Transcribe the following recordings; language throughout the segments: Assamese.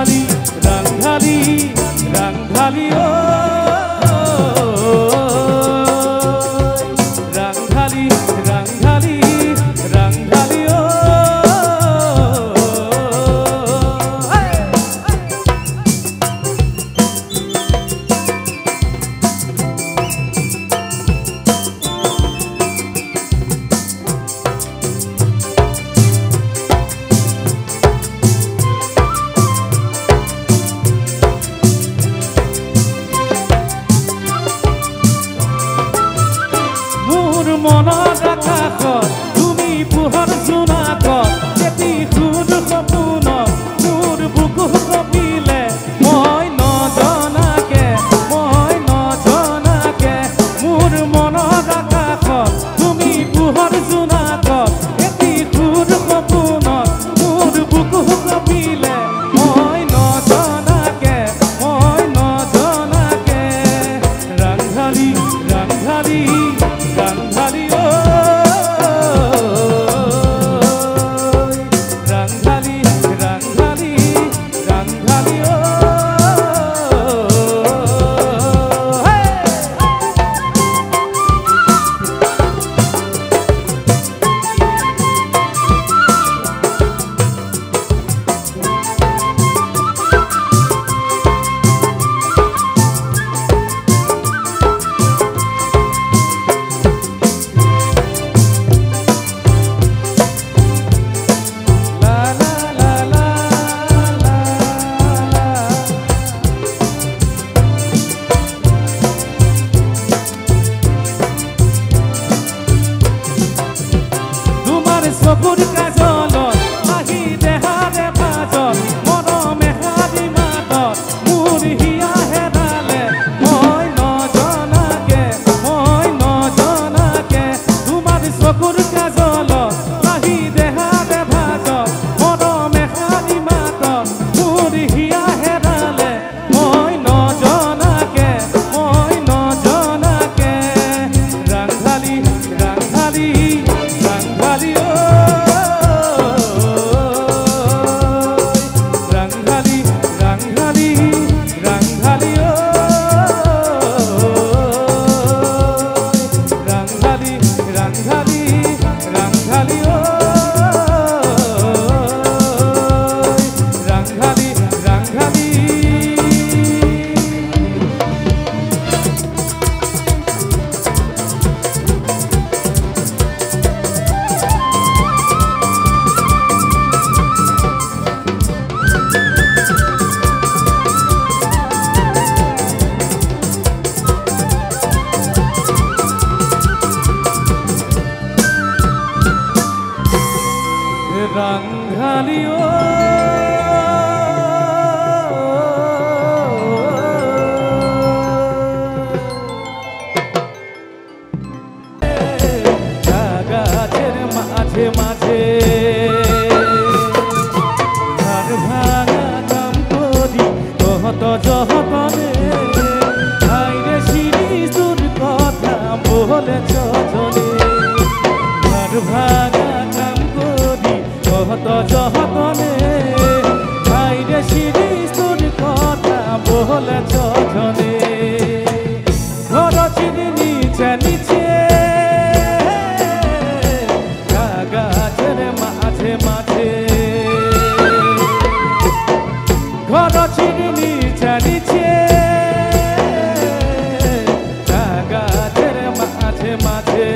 ৰাংঢালি ও ৰাংঢালি ৰাংঢালি ৰাংঢালি ও মনত আকাশত তুমি পোহৰ জোনাকত এটি সুৰ সপোনত মোৰ বুকু কঁপিলে মই নজনাকে মোৰ মনত আকাশত তুমি পোহৰ জোনাকত এটি সুৰ সপোনত মোৰ বুকু কঁপিলে মই নজনাকে ৰাংঢালি ৰাংঢালি ৰাংঢালি ও ৰাংঢালি ৰাংঢালি ৰাংঢালি ও চকুৰ কাজলত আহি দেহাৰে বাজত মৰমে হাবি মাতত মোৰ হিয়া হেৰালে মই নজনাকে তোমাৰ চকুৰ কাজলত আহি দেহাৰে বাজত মৰমে হাবি মাতত মোৰ হিয়া হেৰালে মই নজনাকে ৰাংঢালি ৰাংঢালি রাংঢালি ও রাংঢালি রাংঢালি রাংঢালি ও রাংঢালি রাংঢালি রাংঢালি ও রাংঢালি রাংঢালি রাংঢালি ও গাছের মাঝে মাঝে ধার ভাঙা দাম করি কত যতনে হাইরে শিরিজুর কথা বলেছ জনে ধার ভাঙা কত যতনে হাইরে শিরিজুর কথা বলেছ জনে ঘর চিনি নিচে নিচে গাছের মাঝে মাঝে ঘর চিনি নিচে নিচে গাছের মাঝে মাঝে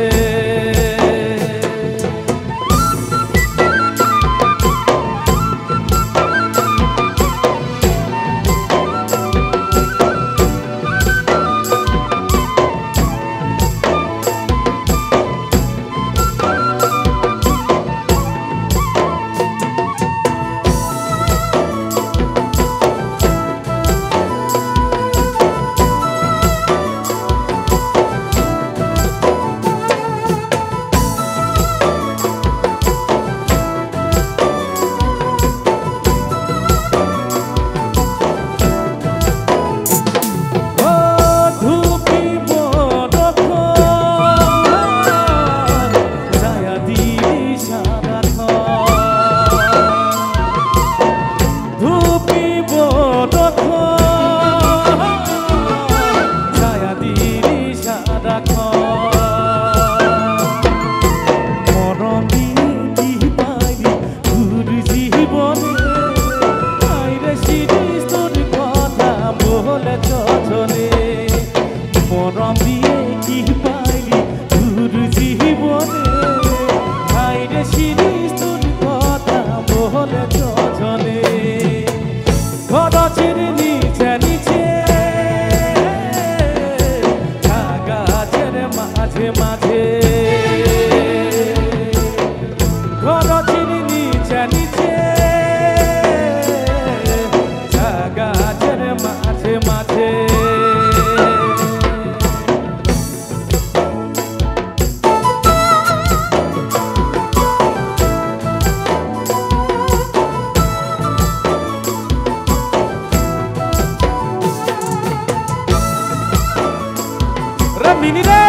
মিনি রে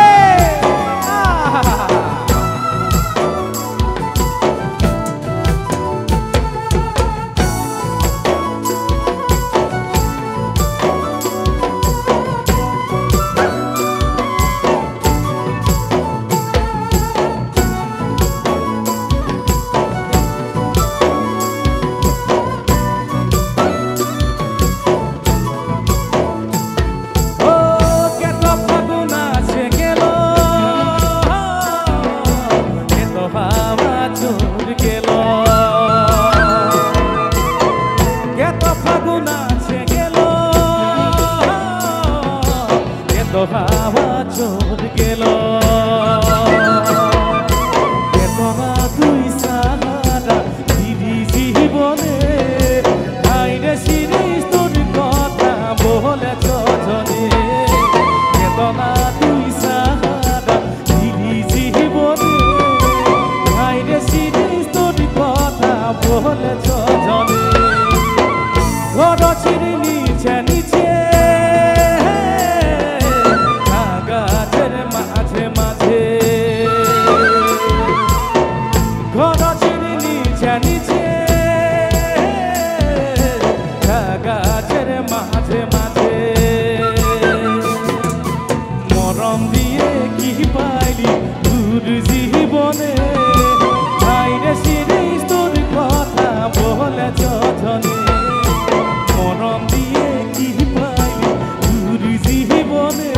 হাওয়া চোর গেল বেতনা তুই সাহারা দিদি জীবনে আইরে সিরিজ তোর কথা বলেছ জনে বেতনা তুই সাহারা দিদি জীবনে আইরে সিরিজ তোর কথা বলেছ জনে ঘর ছিড়ে নিচে নিচে গাছের মাঝে মাঝে মরম দিয়ে কি পাইলি দূর জীবনে আইরে সিরিজ তোর কথা বলেছ জনে মরম দিয়ে কি পাইলি দূর জীবনে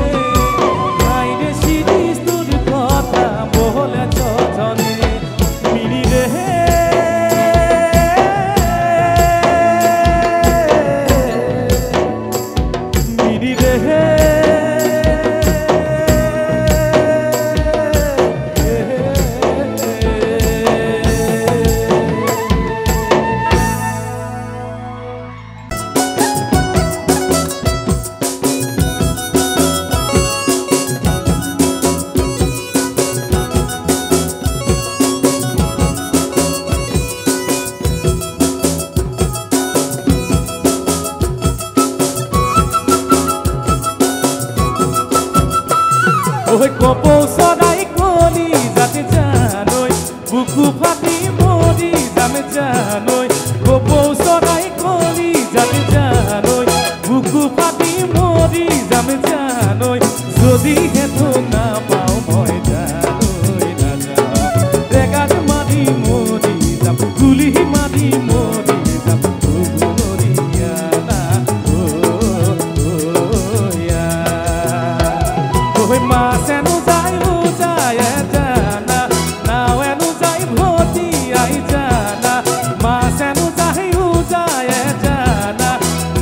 আইরে সিরিজ তোর কথা বলেছ জনে মিনি রে ওই কপৌ চৰাই কলি যাতে জানৈ বুকু ফাটি মৰি যামে জানৈ কপৌ চৰাই কলি যাতে জানৈ বুকু ফাটি মৰি যামে জানৈ যদি হেতু নাপাওঁ মই জানৈ নাজানো জেগাত মাৰি মৰি যাম গুলি মাৰি মৰি যাম Masenu jai ujaya jana, nawenu jai bhoti ai jana. Masenu jai ujaya jana,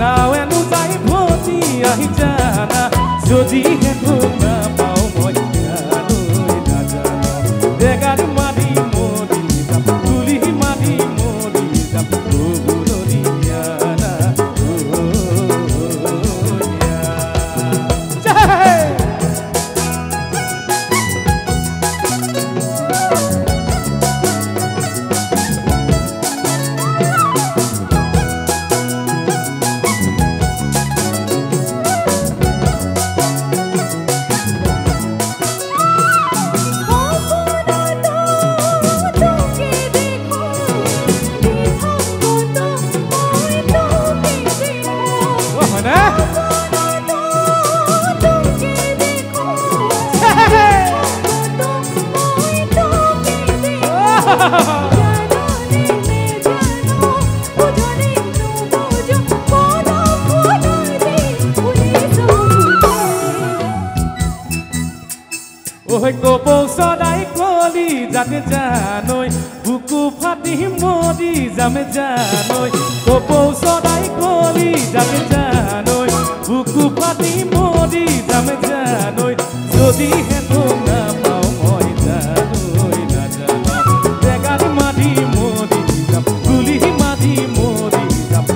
nawenu jai bhoti ai jana. Jodi hetu na pao moi janoi na jana. Degar mari mori jam, tuli mari mori jam. Guroriana, ওই কপৌ চৰাই কলি যাতে জানৈ বুকু ফাটি মৰি যামে জানৈ কপৌ চৰাই কলি যাতে জানৈ বুকু ফাটি মৰি যামে জানৈ যদি হেতু নাপাওঁ মই জানৈ নাজানো জেগাত মাৰি মৰি যাম গুলি মাৰি মৰি যাম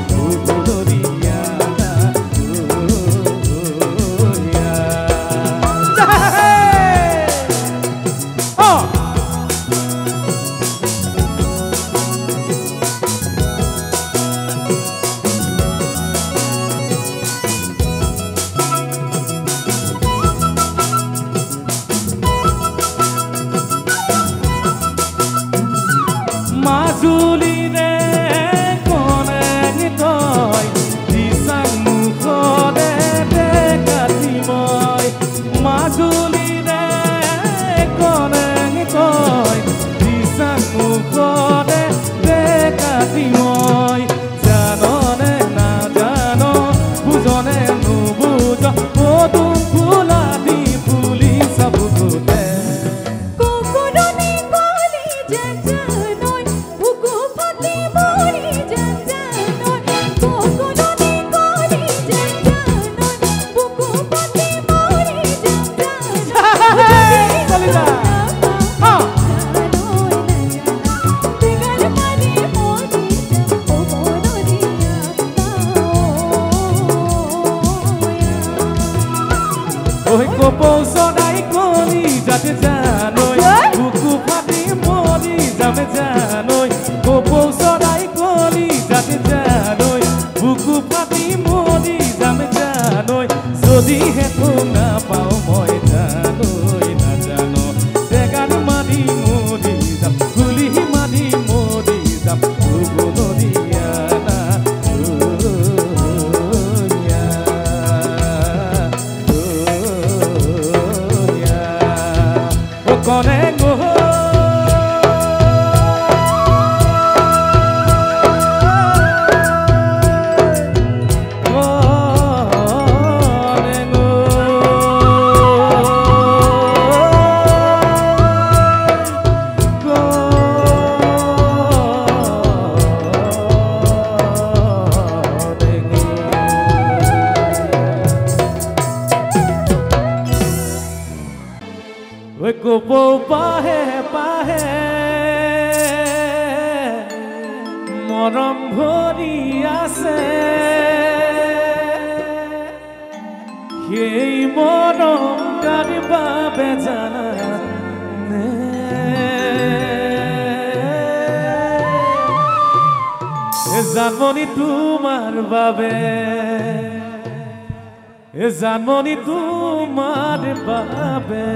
কপৌ চৰাই কলি যাতে জানৈ বুকু ফাটি মৰি যাম জানৈ কপৌ চৰাই কলি যাতে জানৈ বুকু ফাটি মৰি যাম জানৈ যদিহে শুনা পাওঁ মই জানৈ নাজানো জেগাত মাৰি মৰি যাম গুলি মাৰি মৰি যাম নদীয়া না কনে গো কপৌ পাহে পাহে মৰম ভৰি আছে সেই মৰম কাৰ বাবে জানে জানমণি তোমাৰ বাবে জানমণি তোমাৰ বাবে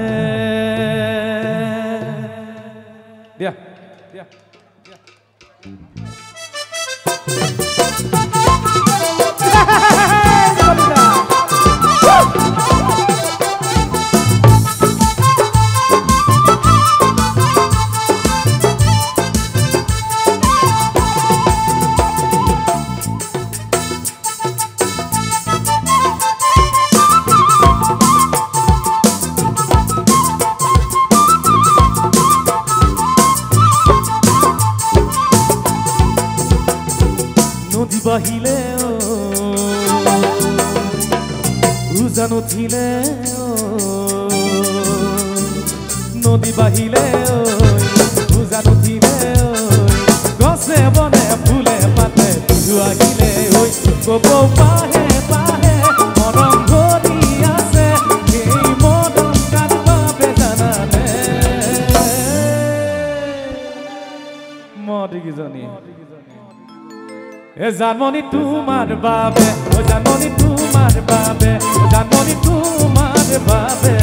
দিয়া দিয়া বাহিলে উজান উঠিলে নদী বাহিলে উজান উঠিলে গছে বনে ফুলে পাতে আহিলে কপৌ পাহে পাহে মৰম ধৰি আছে এই মৰম কাৰ বাবে জানানে মৰিকিজনী জানমণি তোমাৰ বাবে জানমণি তোমাৰ বাবে জানমণি তোমাৰ বাবে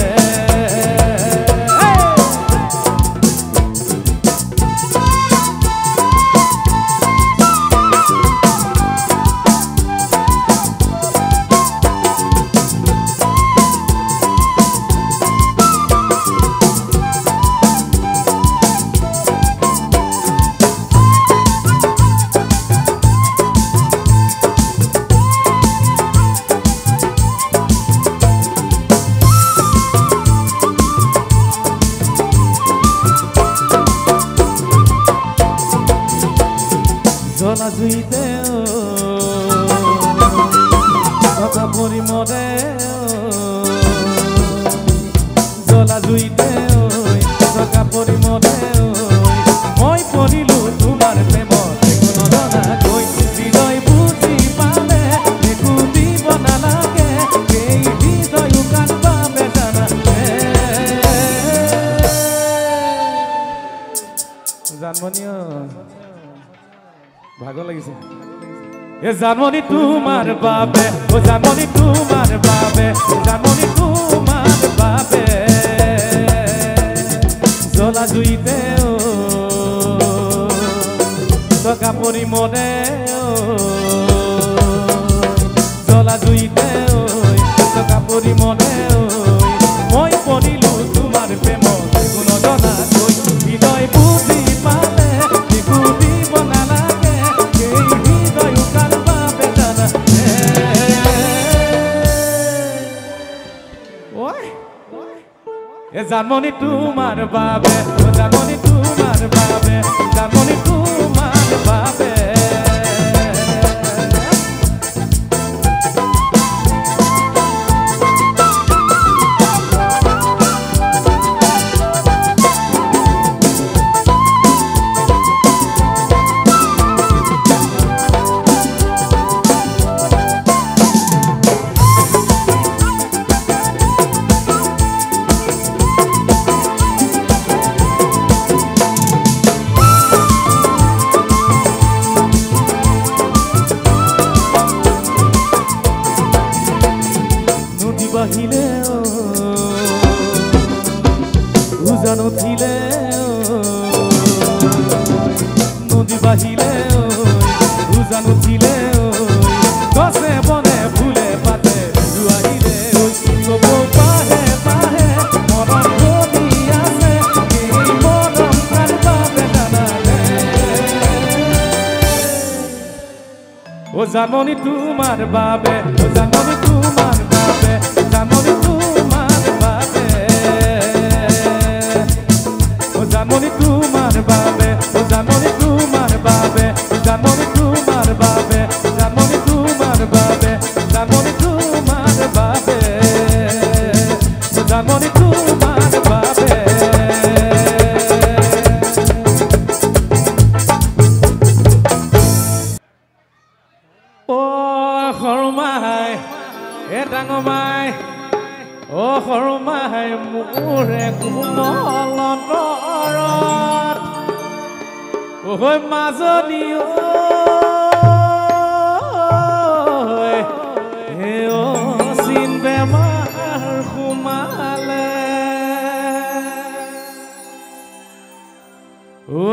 জলা জুইতে কথা পৰি মৰে জলা জুইতে কথা পৰি মৰে মই পৰিলো তোমাৰ প্ৰেমত একো নজনাকৈ হৃদয় বুজি পালে একো দিব নালাগে এই হৃদয় কাৰ বাবে জানানে জানমণি ভাগৰ লাগিছে জানমণি তোমাৰ বাবে জানমণি তোমাৰ বাবে জানমণি তোমাৰ বাবে জ্বলা জুইতে টকা পৰি মৰে জ্বলা জুইতে টকা পৰি মৰে মই পৰিলো তোমাৰ প্ৰেমত একো নজনাকৈ হৃদয় বুজি পালে একো দিব নালাগে এই হৃদয় কাৰ বাবে জানানে জানমণি তোমাৰ বাবে জানমণি তোমাৰ বাবে জানমণি তোমাৰ বাবে বাহিলে উজান উঠিলে নদী বাহিলে উজান উঠিলে গছে বনে ফুলে পাতে জুৱাইলে কব পাহে পাহে মনত বলি আছে এই মৰম কাৰ বাবে জানানে ও জাননী তোমাৰ বাবে ও জাননী তোমাৰ বাবে জাননী তোমাৰ বাবে ও জাননী তোমাৰ বাবে ও জাননী তোমাৰ বাবে জাননী তোমাৰ বাবে জাননী তোমাৰ বাবে জাননী তোমাৰ বাবে জাননী তোমাৰ বাবে ও সৰুমাই এ ডাঙমাই ও সৰুমাই মোৰে কোমলত ঐ মাজনী হে অ চিন বেমাৰ সোমালে ঐ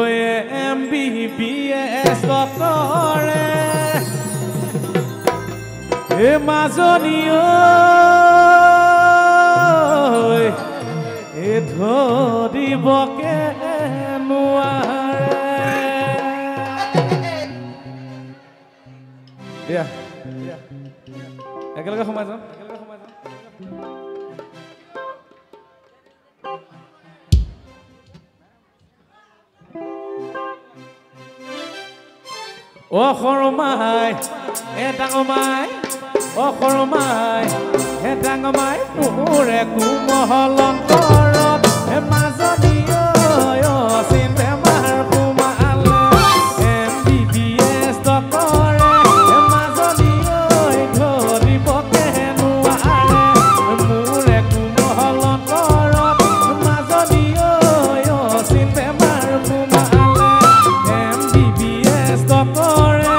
MBBS ডক্টৰে এ মাজনী এ ধৰিবকে নোৱাৰে একেলগে সোমাই যাম ও সৰুমাই এ ডাঙমাই ও সৰুমাই এ ডাঙমাই মোৰে কোমহলন্তৰত এ মাজনী ঐ চিন বেমাৰ সোমালে MBBS ডক্টৰে এ মাজনী ধৰিবকে নোৱাৰে মোৰে কোমহলন্তৰত মাজনী চিন বেমাৰ সোমালে MBBS ডক্টৰে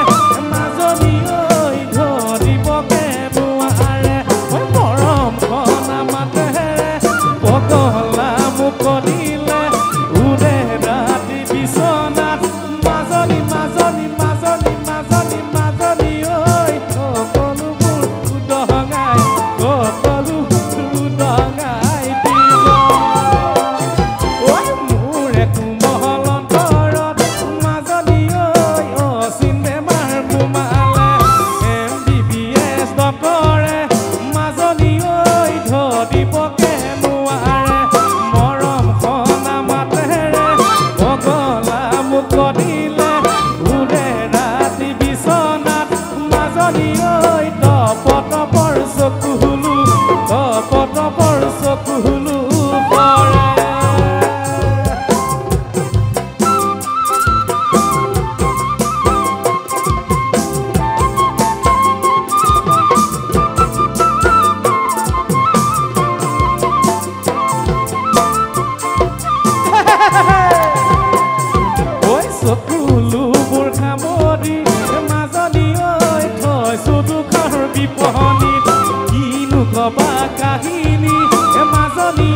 মাজনী ধৰিবকে নোৱাৰে মৰম কণা মাতেৰে পগলা মুকলিলে উৰে ৰাতি বিচনাত মাজনী মাজনী মাজনী মাজনী মাজনী সকলোবোৰ উদঙাই দিব মোৰে কোমহলন্তৰত মাজনী চিন বেমাৰ সোমালে MBBS ডক্টৰে মাজনী ধৰিবকে নোৱাৰে মৰম সনা মাতেৰে পগলা মুকলিলে উৰে ৰাতি বিচনাত মাজনী তপৰ চকুলো তপৰ চকুলো পৰে চকুলোবোৰ খামৰি মাজনী থৈছো দুখৰ বিপনীত কিনো কবা কাহিনী মাজনী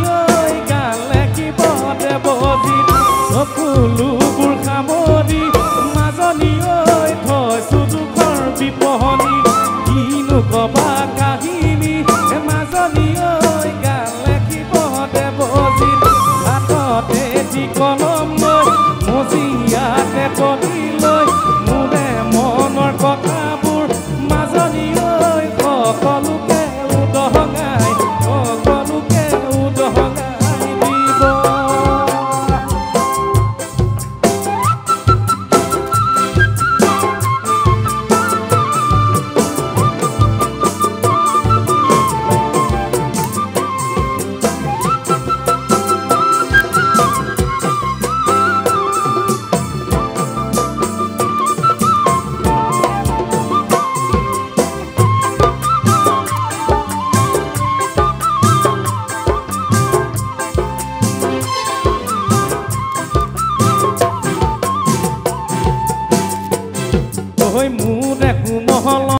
গালে কিবতে বজিত চকুলোবোৰ খামৰি মাজনী থৈছো দুখৰ বিপনীত কিনো কবা কাহিনী মাজনী গালে কিবতে বজিত হাততে যি কলম লৈ মজিয়াতে কলি লৈ মোৰে মনৰ কথাবোৰ মাজনী সকলোকে উদঙাই দিব